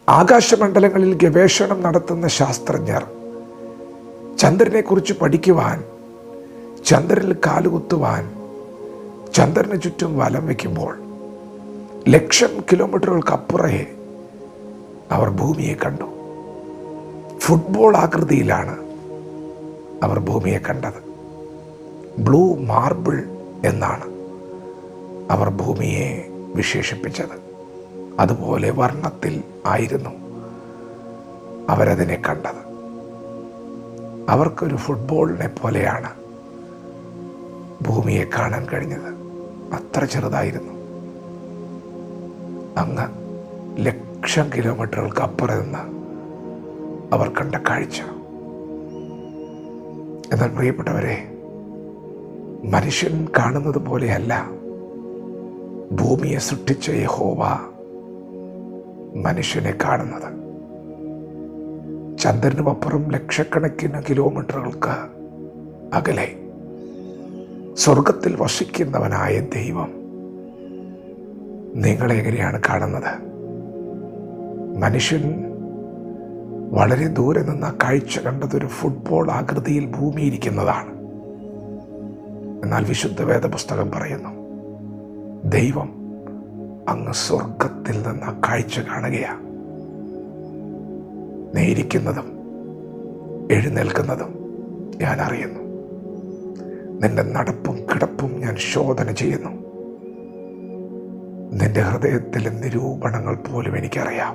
ആകാശമണ്ഡലങ്ങളിൽ ഗവേഷണം നടത്തുന്ന ശാസ്ത്രജ്ഞർ ചന്ദ്രനെക്കുറിച്ച് പഠിക്കുവാൻ, ചന്ദ്രനിൽ കാലുകുത്തുവാൻ ചന്ദ്രന് ചുറ്റും വലം വയ്ക്കുമ്പോൾ ലക്ഷം കിലോമീറ്ററുകൾക്കപ്പുറേ അവർ ഭൂമിയെ കണ്ടു. ഫുട്ബോൾ ആകൃതിയിലാണ് അവർ ഭൂമിയെ കണ്ടത്. ബ്ലൂ മാർബിൾ എന്നാണ് അവർ ഭൂമിയെ വിശേഷിപ്പിച്ചത്. അതുപോലെ വർണ്ണത്തിൽ ആയിരുന്നു അവരതിനെ കണ്ടത്. അവർക്കൊരു ഫുട്ബോളിനെ പോലെയാണ് ഭൂമിയെ കാണാൻ കഴിഞ്ഞത്. അത്ര ചെറുതായിരുന്നു. അങ്ങ് ലക്ഷം കിലോമീറ്ററുകൾക്ക് അപ്പുറം നിന്ന് അവർ കണ്ട കാഴ്ച. എന്നാൽ പ്രിയപ്പെട്ടവരെ, മനുഷ്യൻ കാണുന്നത് പോലെയല്ല ഭൂമിയെ സൃഷ്ടിച്ച യഹോവ മനുഷ്യനെ കാണുന്നത്. ചന്ദ്രനുമപ്പുറം ലക്ഷക്കണക്കിന് കിലോമീറ്ററുകൾക്ക് അകലെ സ്വർഗത്തിൽ വസിക്കുന്നവനായ ദൈവം നിങ്ങളെ എങ്ങനെയാണ് കാണുന്നത്? മനുഷ്യൻ വളരെ ദൂരെ നിന്ന് കാഴ്ച കണ്ടതൊരു ഫുട്ബോൾ ആകൃതിയിൽ ഭൂമിയിരിക്കുന്നതാണ്. എന്നാൽ വിശുദ്ധ വേദപുസ്തകം പറയുന്നു, ദൈവം അങ്ങ് സ്വർഗത്തിൽ നിന്ന് കാഴ്ച കാണുകയാണ്. നീ ഇരിക്കുന്നതും എഴുന്നേൽക്കുന്നതും ഞാൻ അറിയുന്നു. നിന്റെ നടപ്പും കിടപ്പും ഞാൻ ശോധന ചെയ്യുന്നു. നിന്റെ ഹൃദയത്തിലെ നിരൂപണങ്ങൾ പോലും എനിക്കറിയാം.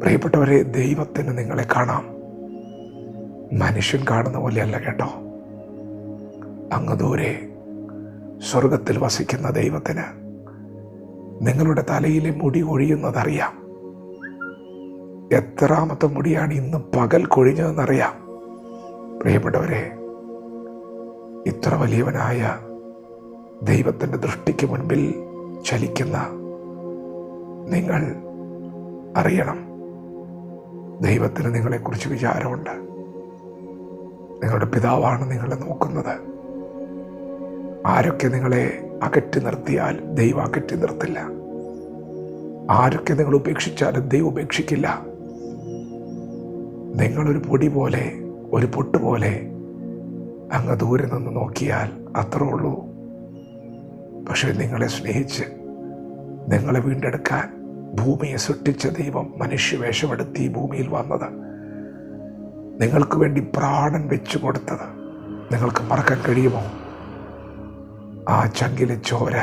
പ്രിയപ്പെട്ടവരെ, ദൈവത്തിന് നിങ്ങളെ കാണാം. മനുഷ്യൻ കാണുന്ന പോലെയല്ല കേട്ടോ. അങ്ങ് ദൂരെ സ്വർഗത്തിൽ വസിക്കുന്ന ദൈവത്തിന് നിങ്ങളുടെ തലയിലെ മുടി കൊഴിയുന്നതറിയാം. എത്രാമത്തെ മുടിയാണ് ഇന്ന് പകൽ കൊഴിഞ്ഞതെന്നറിയാം. പ്രിയപ്പെട്ടവരെ, ഇത്ര വലിയവനായ ദൈവത്തിൻ്റെ ദൃഷ്ടിക്ക് മുൻപിൽ ചലിക്കുന്ന നിങ്ങൾ അറിയണം, ദൈവത്തിന് നിങ്ങളെക്കുറിച്ച് വിചാരമുണ്ട്. നിങ്ങളുടെ പിതാവാണ് നിങ്ങളെ നോക്കുന്നത്. ആരൊക്കെ നിങ്ങളെ അകറ്റി നിർത്തിയാൽ ദൈവം അകറ്റി നിർത്തില്ല. ആരൊക്കെ നിങ്ങൾ ഉപേക്ഷിച്ചാലും ദൈവം ഉപേക്ഷിക്കില്ല. നിങ്ങളൊരു പൊടി പോലെ, ഒരു പൊട്ട് പോലെ അങ്ങ് ദൂരെ നിന്ന് നോക്കിയാൽ അത്രേ ഉള്ളൂ. പക്ഷെ നിങ്ങളെ സ്നേഹിച്ച് നിങ്ങളെ വീണ്ടെടുക്കാൻ ഭൂമിയെ സൃഷ്ടിച്ച ദൈവം മനുഷ്യവേഷമെടുത്ത് ഈ ഭൂമിയിൽ വന്നത്, നിങ്ങൾക്ക് വേണ്ടി പ്രാണൻ വെച്ചു കൊടുത്തത് നിങ്ങൾക്ക് മറക്കാൻ കഴിയുമോ? ആ ചങ്കിലെ ചോര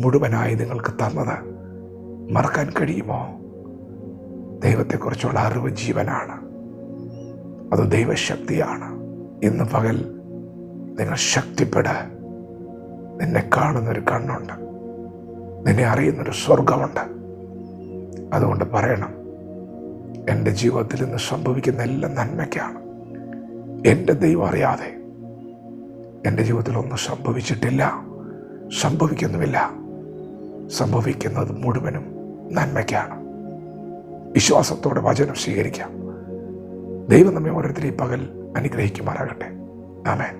മുഴുവനായി നിങ്ങൾക്ക് തന്നത് മറക്കാൻ കഴിയുമോ? ദൈവത്തെക്കുറിച്ചുള്ള അറിവ് ജീവനാണ്. അത് ദൈവശക്തിയാണ്. ഇന്ന് പകൽ നിങ്ങൾ ശക്തിപ്പെട്. നിന്നെ കാണുന്നൊരു കണ്ണുണ്ട്, നിന്നെ അറിയുന്നൊരു സ്വർഗമുണ്ട്. അതുകൊണ്ട് പറയണം, എൻ്റെ ജീവിതത്തിൽ ഇന്ന് സംഭവിക്കുന്ന എല്ലാം നന്മയ്ക്കാണ്. എൻ്റെ ദൈവം അറിയാതെ എൻ്റെ ജീവിതത്തിൽ ഒന്നും സംഭവിച്ചിട്ടില്ല, സംഭവിക്കുന്നുമില്ല. സംഭവിക്കുന്നത് മുഴുവനും നന്മയ്ക്കാണ്. വിശ്വാസത്തോടെ വചനം സ്വീകരിക്കാം. ദൈവം നമ്മെ ഓരോരുത്തരെയും പകൽ അനുഗ്രഹിക്കുമാറാകട്ടെ. ആമേൻ.